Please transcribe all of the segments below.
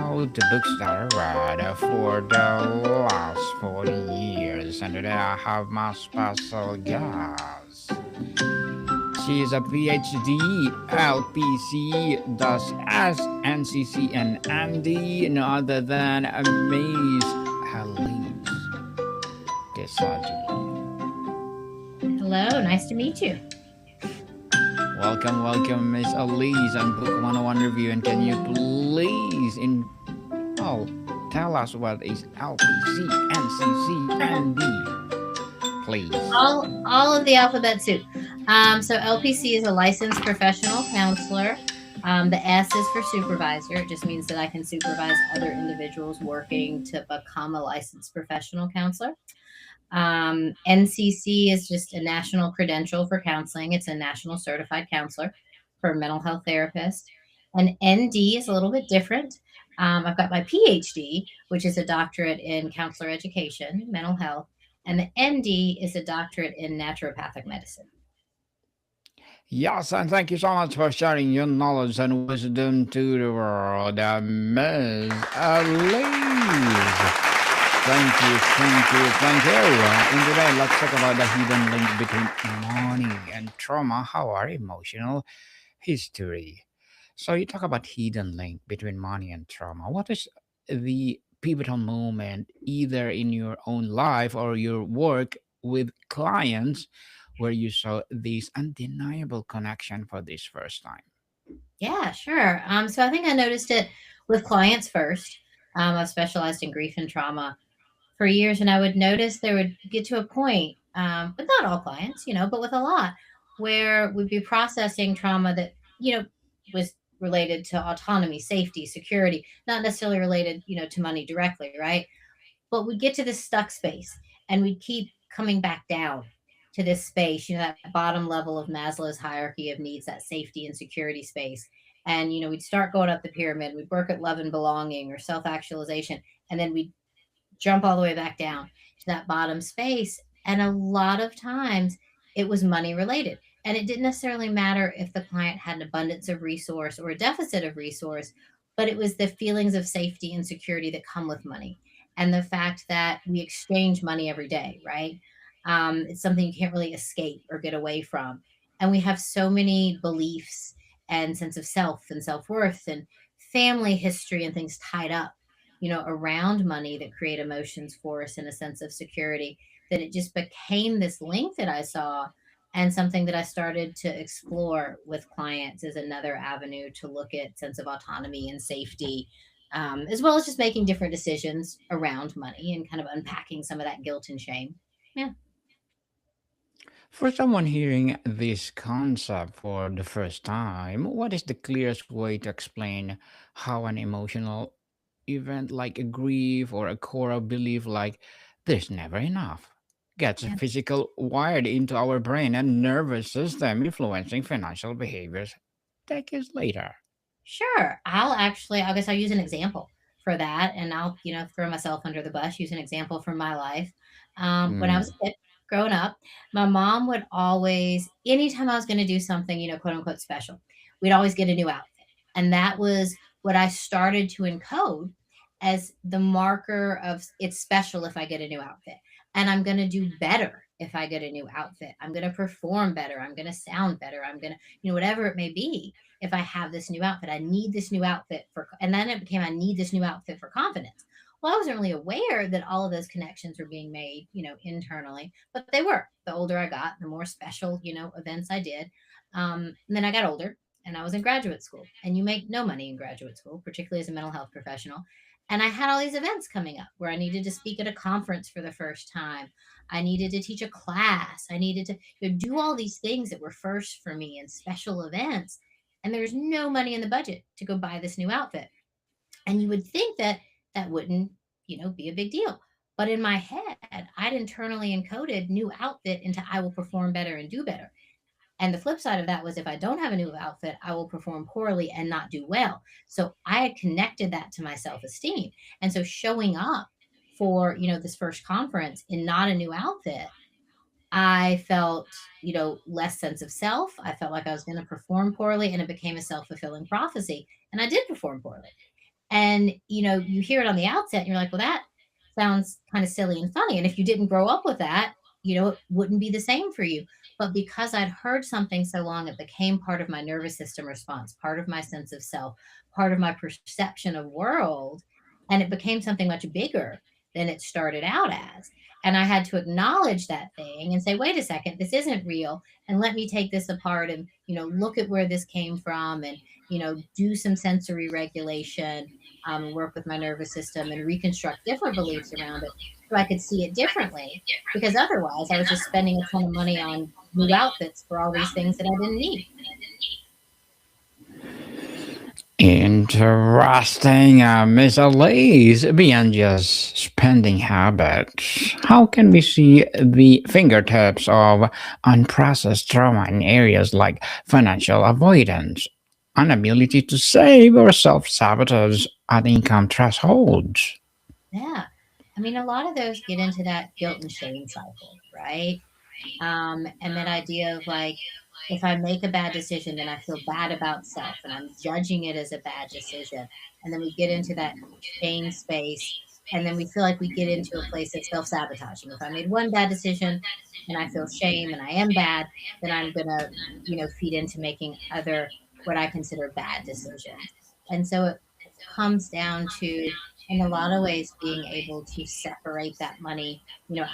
how the books are read for the last 40 years, and today I have my special guest. She is a PhD, LPC, does SNCC and ND, no other than Miss Elise Dossaji. Hello, nice to meet you. Welcome, Miss Elise, on Book 101 Review. And can you please oh, tell us what is LPC, NCC, ND, please? All of the alphabet soup. So LPC is a licensed professional counselor. The S is for supervisor. It just means that I can supervise other individuals working to become a licensed professional counselor. NCC is just a national credential for counseling. It's a national certified counselor for mental health therapists. And ND is a little bit different. I've got my PhD, which is a doctorate in counselor education, mental health, and the ND is a doctorate in naturopathic medicine. Yes, and thank you so much for sharing your knowledge and wisdom to the world, Miss Elise. Thank you. And today, let's talk about the hidden link between money and trauma, how our emotional history. So, you talk about hidden link between money and trauma. What is the pivotal moment, either in your own life or your work with clients, where you saw this undeniable connection for this first time? Yeah, sure. So I think I noticed it with clients first. I've specialized in grief and trauma for years, and I would notice there would get to a point, but not all clients, but with a lot, where we'd be processing trauma that, was related to autonomy, safety, security, not necessarily related, to money directly, right? But we'd get to this stuck space and we'd keep coming back down to this space, that bottom level of Maslow's hierarchy of needs, that safety and security space. And, we'd start going up the pyramid. We'd work at love and belonging or self actualization. And then we'd jump all the way back down to that bottom space. And a lot of times it was money related. And it didn't necessarily matter if the client had an abundance of resource or a deficit of resource, but it was the feelings of safety and security that come with money. And the fact that we exchange money every day, right? It's something you can't really escape or get away from. And we have so many beliefs and sense of self and self worth and family history and things tied up, around money that create emotions for us and a sense of security, that it just became this link that I saw and something that I started to explore with clients is another avenue to look at sense of autonomy and safety, as well as just making different decisions around money and kind of unpacking some of that guilt and shame. Yeah. For someone hearing this concept for the first time, what is the clearest way to explain how an emotional event like a grief or a core belief like there's never enough gets Yeah. physical wired into our brain and nervous system, influencing financial behaviors decades later? Sure. I guess I'll use an example for that and I'll, throw myself under the bus, use an example from my life. When I Mm, was a kid growing up, my mom would always, anytime I was going to do something, quote unquote special, we'd always get a new outfit. And that was what I started to encode as the marker of it's special if I get a new outfit. And I'm going to do better if I get a new outfit. I'm going to perform better. I'm going to sound better. I'm going to, whatever it may be, if I have this new outfit. I need this new outfit and then it became, I need this new outfit for confidence. Well, I wasn't really aware that all of those connections were being made, internally, but they were. The older I got, the more special, events I did. And then I got older and I was in graduate school, and you make no money in graduate school, particularly as a mental health professional. And I had all these events coming up where I needed to speak at a conference for the first time. I needed to teach a class. I needed to do all these things that were first for me and special events, and there's no money in the budget to go buy this new outfit. And you would think that that wouldn't, be a big deal. But in my head, I'd internally encoded new outfit into I will perform better and do better. And the flip side of that was if I don't have a new outfit, I will perform poorly and not do well. So I had connected that to my self esteem. And so showing up for, this first conference in not a new outfit, I felt, less sense of self. I felt like I was going to perform poorly, and it became a self fulfilling prophecy. And I did perform poorly. And, you hear it on the outset and you're like, well, that sounds kind of silly and funny. And if you didn't grow up with that, it wouldn't be the same for you. But because I'd heard something so long, it became part of my nervous system response, part of my sense of self, part of my perception of world. And it became something much bigger than it started out as. And I had to acknowledge that thing and say, wait a second, this isn't real. And let me take this apart and, look at where this came from and, do some sensory regulation, work with my nervous system and reconstruct different beliefs around it so I could see it differently. Because otherwise, I was just spending a ton of money on new outfits for all these things that I didn't need. Interesting, Miss Elise. Beyond just spending habits, how can we see the fingertips of unprocessed trauma in areas like financial avoidance, inability to save, or self sabotage at income thresholds? Yeah. I mean, a lot of those get into that guilt and shame cycle, right? And that idea of like, if I make a bad decision, then I feel bad about self and I'm judging it as a bad decision. And then we get into that shame space. And then we feel like we get into a place of self sabotaging. If I made one bad decision and I feel shame and I am bad, then I'm going to, feed into making other what I consider bad decisions. And so it comes down to, in a lot of ways, being able to separate that money,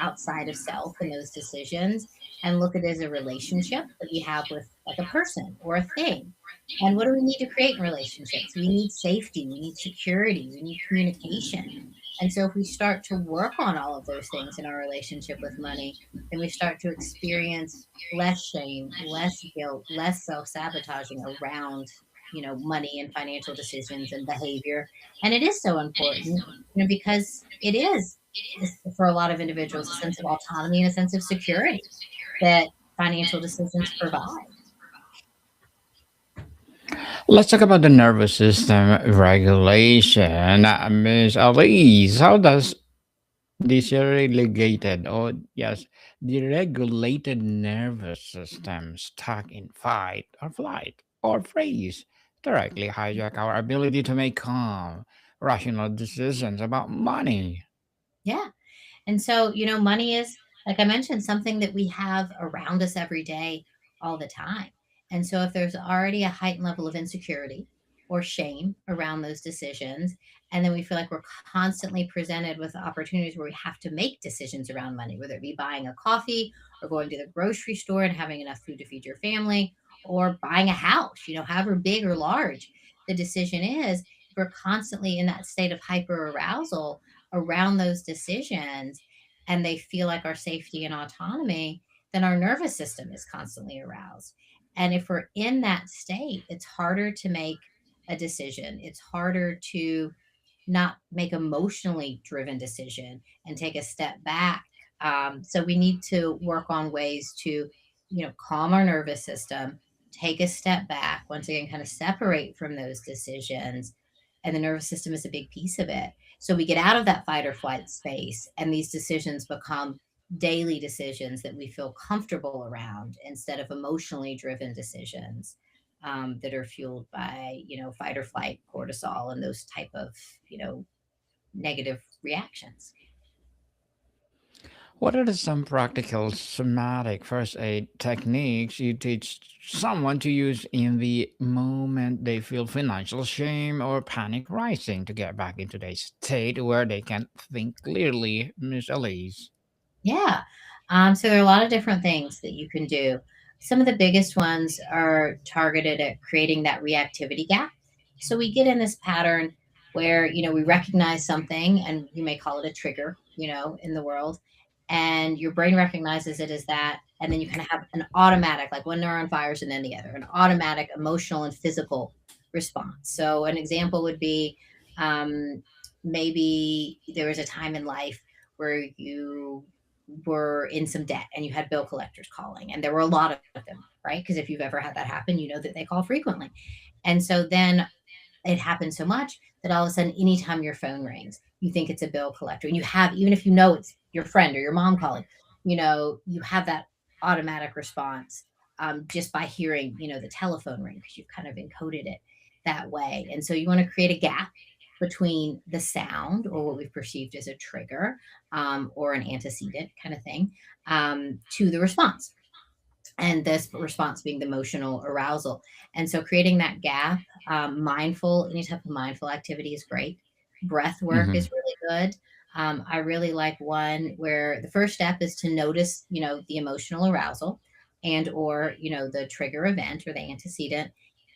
outside of self and those decisions and look at it as a relationship that we have with like a person or a thing. And what do we need to create in relationships? We need safety, we need security, we need communication. And so if we start to work on all of those things in our relationship with money, then we start to experience less shame, less guilt, less self-sabotaging around, money and financial decisions and behavior. And it is so important, because it is for a lot of individuals a sense of autonomy and a sense of security that financial decisions provide. Let's talk about the nervous system regulation. Miss Elise, how does dysregulated or yes, deregulated nervous system stuck in fight or flight or freeze directly hijack our ability to make calm, rational decisions about money? Yeah. And so, money is, like I mentioned, something that we have around us every day, all the time. And so, if there's already a heightened level of insecurity or shame around those decisions, and then we feel like we're constantly presented with opportunities where we have to make decisions around money, whether it be buying a coffee or going to the grocery store and having enough food to feed your family or buying a house, however big or large the decision is, if we're constantly in that state of hyper arousal around those decisions and they feel like our safety and autonomy, then our nervous system is constantly aroused. And if we're in that state, it's harder to make a decision. It's harder to not make emotionally driven decision and take a step back. So we need to work on ways to, calm our nervous system, take a step back, once again, kind of separate from those decisions. And the nervous system is a big piece of it. So we get out of that fight or flight space, and these decisions become daily decisions that we feel comfortable around instead of emotionally driven decisions that are fueled by, fight or flight, cortisol, and those type of, you know, negative reactions. What are some practical somatic first aid techniques you teach someone to use in the moment they feel financial shame or panic rising to get back into a state where they can think clearly, Miss Elise? Yeah. So there are a lot of different things that you can do. Some of the biggest ones are targeted at creating that reactivity gap. So we get in this pattern where, we recognize something and you may call it a trigger, in the world, and your brain recognizes it as that. And then you kind of have an automatic, like one neuron fires and then the other, an automatic emotional and physical response. So an example would be um, maybe there was a time in life where you were in some debt and you had bill collectors calling, and there were a lot of them, right? Because if you've ever had that happen, you know that they call frequently. And so then it happens so much that all of a sudden, anytime your phone rings, you think it's a bill collector. And you have, even if you know it's your friend or your mom calling, you have that automatic response just by hearing, the telephone ring because you've kind of encoded it that way. And so you want to create a gap between the sound or what we've perceived as a trigger or an antecedent kind of thing to the response, and this response being the emotional arousal. And so creating that gap, mindful, any type of mindful activity is great. Breath work Mm-hmm. is really good. I really like one where the first step is to notice, the emotional arousal and or, the trigger event or the antecedent.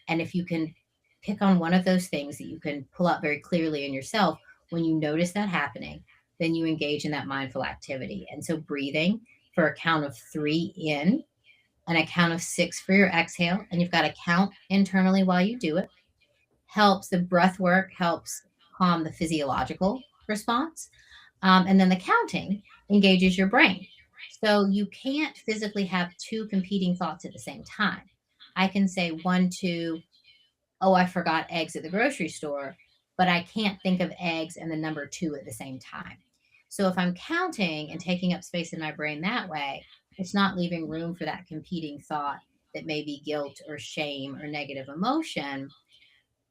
And if you can pick on one of those things that you can pull out very clearly in yourself, when you notice that happening, then you engage in that mindful activity. And so breathing for a count of 3 in and a count of 6 for your exhale, and you've got to count internally while you do it. Helps the breath work, helps calm the physiological response. And then the counting engages your brain. So you can't physically have two competing thoughts at the same time. I can say one, two, oh, I forgot eggs at the grocery store, but I can't think of eggs and the number two at the same time. So if I'm counting and taking up space in my brain that way, it's not leaving room for that competing thought that may be guilt or shame or negative emotion.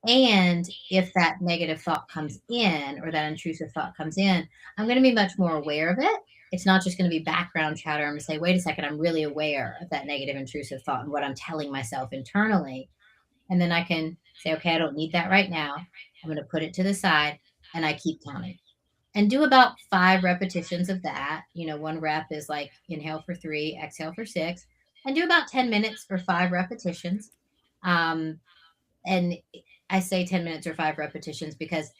And if that negative thought comes in or that intrusive thought comes in, I'm going to be much more aware of it. It's not just going to be background chatter. I'm going to say, wait a second, I'm really aware of that negative intrusive thought and what I'm telling myself internally. And then I can say, okay, I don't need that right now. I'm going to put it to the side and I keep counting and do about 5 repetitions of that. One rep is like inhale for 3, exhale for 6, and do about 10 minutes for 5 repetitions. Um, and I say 10 minutes or 5 repetitions because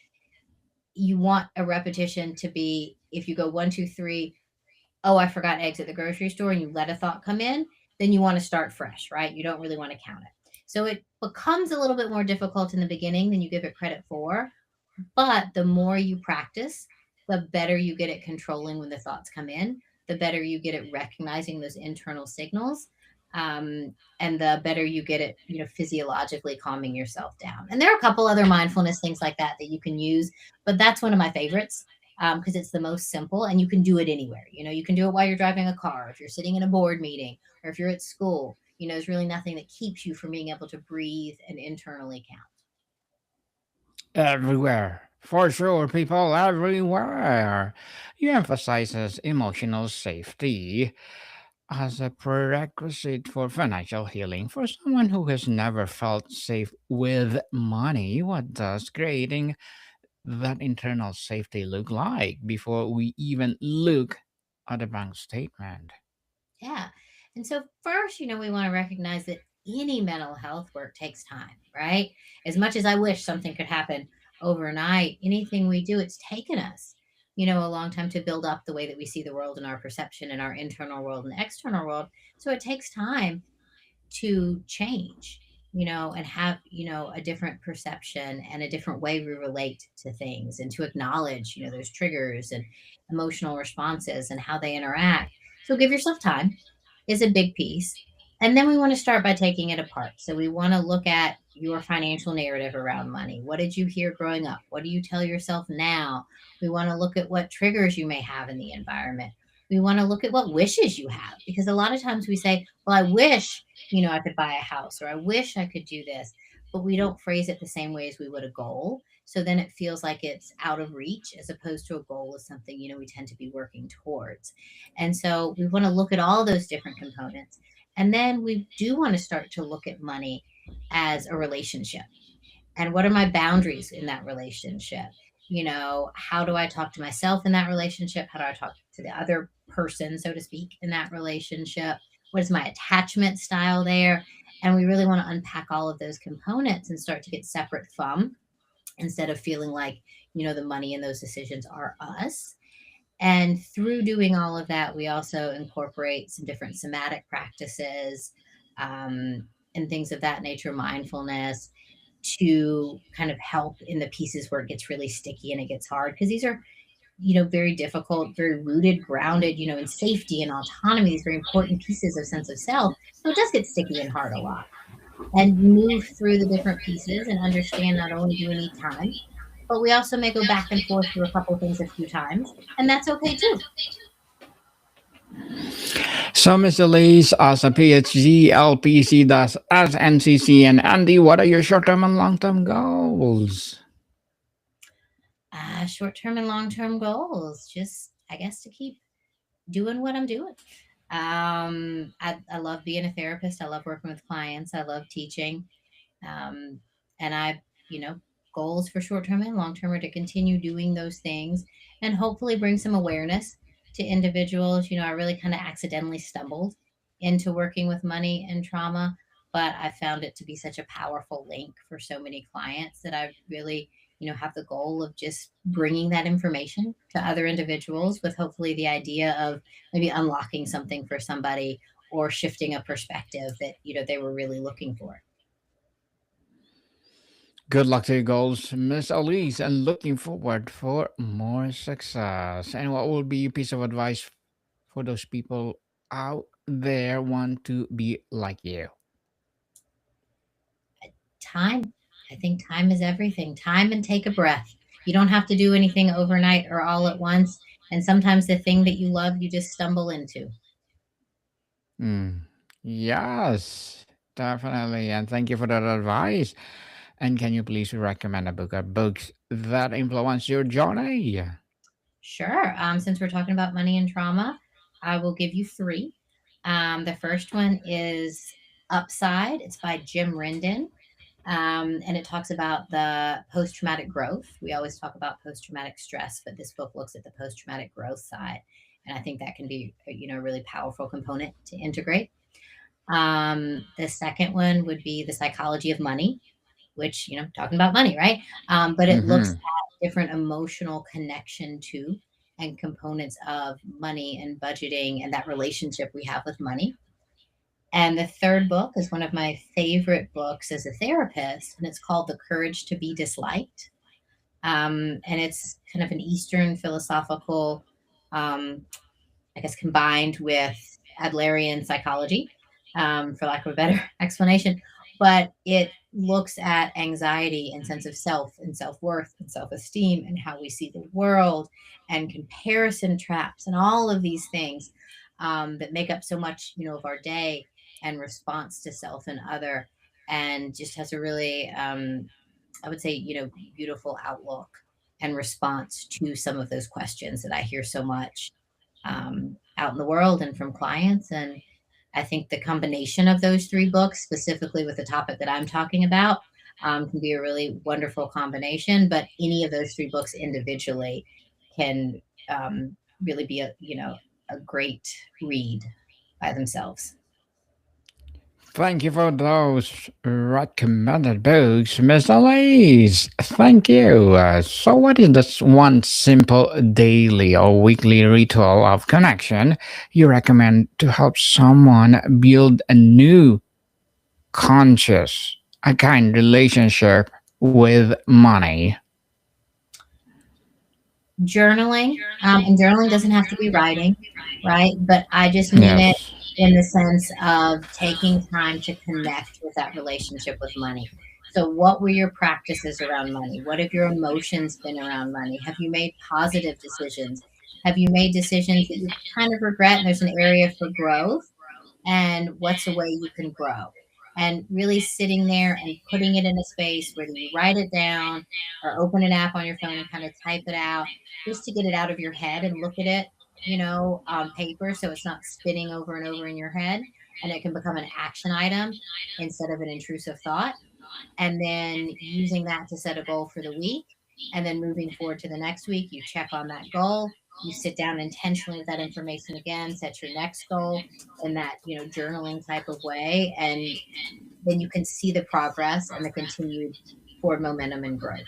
you want a repetition to be, if you go 1, 2, 3, oh, I forgot eggs at the grocery store, and you let a thought come in, then you want to start fresh, right? You don't really want to count it. So it becomes a little bit more difficult in the beginning than you give it credit for. But the more you practice, the better you get at controlling when the thoughts come in, the better you get at recognizing those internal signals. And the better you get at, physiologically calming yourself down. And there are a couple other mindfulness things like that that you can use, but that's one of my favorites because it's the most simple and you can do it anywhere. You can do it while you're driving a car, if you're sitting in a board meeting, or if you're at school. There's really nothing that keeps you from being able to breathe and internally count. Everywhere. For sure, people everywhere. You emphasizes emotional safety as a prerequisite for financial healing. For someone who has never felt safe with money, what does creating that internal safety look like before we even look at the bank statement? Yeah. And so, first, we want to recognize that any mental health work takes time, right? As much as I wish something could happen overnight, anything we do, it's taken us, a long time to build up the way that we see the world and our perception and our internal world and external world. So, it takes time to change, and have, a different perception and a different way we relate to things and to acknowledge, those triggers and emotional responses and how they interact. So give yourself time is a big piece. And then we want to start by taking it apart. So we want to look at your financial narrative around money. What did you hear growing up? What do you tell yourself now? We want to look at what triggers you may have in the environment. We want to look at what wishes you have because a lot of times we say, well, I wish, I could buy a house or I wish I could do this, but we don't phrase it the same way as we would a goal. So then it feels like it's out of reach as opposed to a goal is something, we tend to be working towards. And so we want to look at all those different components. And then we do want to start to look at money as a relationship. And what are my boundaries in that relationship? How do I talk to myself in that relationship? How do I talk to the other person, so to speak, in that relationship? What is my attachment style there? And we really want to unpack all of those components and start to get separate from, instead of feeling like, the money in those decisions are us. And through doing all of that, we also incorporate some different somatic practices and things of that nature, mindfulness, to kind of help in the pieces where it gets really sticky and it gets hard. Because these are, very difficult, very rooted, grounded, in safety and autonomy, these very important pieces of sense of self. So it does get sticky and hard a lot. And move through the different pieces and understand not only do we need time, but we also may go back and forth through a couple of things a few times, and that's okay too. So, Mr. Lees, as a PhD, LPC, does as NCC, and Andy, what are your short term and long term goals? short term and long term goals. Just, I guess, to keep doing what I'm doing. I love being a therapist. I love working with clients. I love teaching. Um, and you know, goals for short term and long term are to continue doing those things and hopefully bring some awareness to individuals. I really kind of accidentally stumbled into working with money and trauma, but I found it to be such a powerful link for so many clients that I really, have the goal of just bringing that information to other individuals with hopefully the idea of maybe unlocking something for somebody or shifting a perspective that, they were really looking for. Good luck to your goals, Miss Elise, and looking forward for more success. And what will be your piece of advice for those people out there want to be like you? Time. I think time is everything. Time and take a breath. You don't have to do anything overnight or all at once. And sometimes the thing that you love, you just stumble into. Mm. Yes, definitely. And thank you for that advice. And can you please recommend a book or books that influence your journey? Sure. Since we're talking about money and trauma, I will give you three. The first one is Upside. It's by Jim Rendon. And it talks about the post traumatic growth. We always talk about post traumatic stress, but this book looks at the post traumatic growth side. And I think that can be, a really powerful component to integrate. The second one would be The Psychology of Money, which, talking about money, right? But it looks Mm-hmm. at different emotional connection to and components of money and budgeting and that relationship we have with money. And the third book is one of my favorite books as a therapist, and it's called The Courage to Be Disliked. And it's kind of an Eastern philosophical, um, I guess, combined with Adlerian psychology, for lack of a better explanation. But it looks at anxiety and sense of self and self worth and self esteem and how we see the world and comparison traps and all of these things that make up so much, of our day and response to self and other, and just has a really, I would say, beautiful outlook and response to some of those questions that I hear so much out in the world and from clients. And I think the combination of those three books, specifically with the topic that I'm talking about, can be a really wonderful combination. But any of those three books individually can really be a great read by themselves. Thank you for those recommended books, Miss Elise. Thank you. So, what is this one simple daily or weekly ritual of connection you recommend to help someone build a new, conscious, a kind relationship with money? Journaling, and journaling doesn't have to be writing, right? But I just mean it Yes. in the sense of taking time to connect with that relationship with money. So, what were your practices around money? What have your emotions been around money? Have you made positive decisions? Have you made decisions that you kind of regret and there's an area for growth? And what's a way you can grow? And really sitting there and putting it in a space, whether you write it down or open an app on your phone and kind of type it out, just to get it out of your head and look at it, on paper, so it's not spinning over and over in your head, and it can become an action item instead of an intrusive thought. And then using that to set a goal for the week, and then moving forward to the next week, you check on that goal, you sit down intentionally with that information again, set your next goal in that, journaling type of way, and then you can see the progress and the continued forward momentum and growth.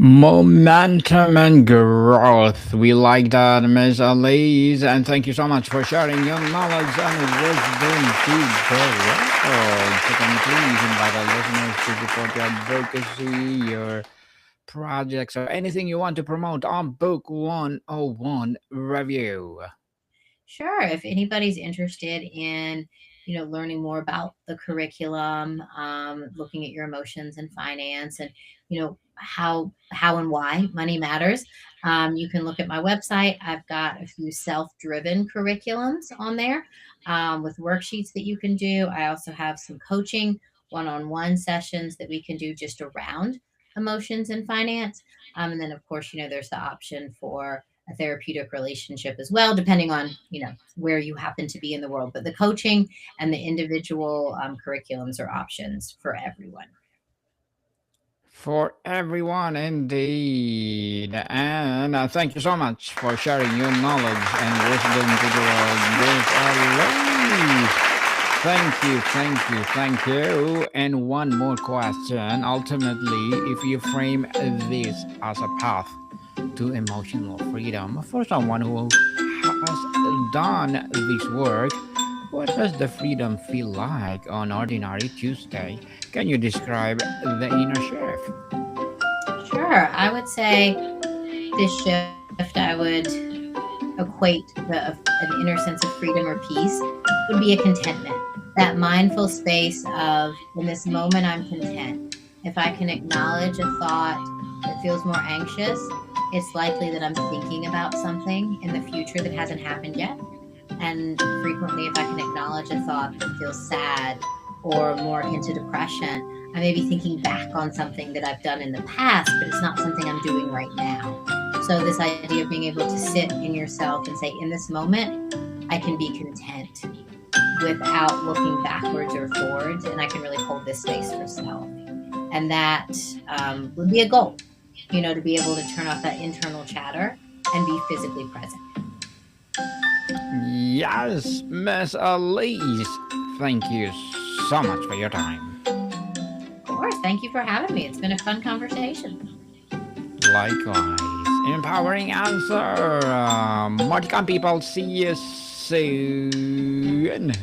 Momentum and growth. We like that, Miss Elise. And thank you so much for sharing your knowledge and wisdom to the world. So can you please invite our listeners to support your advocacy, your projects, or anything you want to promote on Book 101 Review? Sure. If anybody's interested in, learning more about the curriculum, looking at your emotions and finance, and how and why money matters, you can look at my website. I've got a few self-driven curriculums on there, with worksheets that you can do. I also have some coaching one-on-one sessions that we can do just around emotions and finance. And then, of course, there's the option for a therapeutic relationship as well, depending on, where you happen to be in the world. But the coaching and the individual curriculums are options for everyone. For everyone, indeed. And thank you so much for sharing your knowledge and wisdom to the world. Miss Elise. Thank you, thank you, thank you. And one more question. Ultimately, if you frame this as a path to emotional freedom for someone who has done this work, what does the freedom feel like on ordinary Tuesday? Can you describe the inner shift? Sure. I would say this shift, I would equate an inner sense of freedom or peace would be a contentment. That mindful space of, in this moment, I'm content. If I can acknowledge a thought that feels more anxious, it's likely that I'm thinking about something in the future that hasn't happened yet. And frequently, if I can acknowledge a thought that feels sad or more akin to depression, I may be thinking back on something that I've done in the past, but it's not something I'm doing right now. So, this idea of being able to sit in yourself and say, in this moment, I can be content without looking backwards or forwards, and I can really hold this space for self. And that would be a goal, to be able to turn off that internal chatter and be physically present. Yes, Miss Elise. Thank you so much for your time. Of course, thank you for having me. It's been a fun conversation. Likewise. Empowering answer. More to come, people. See you soon.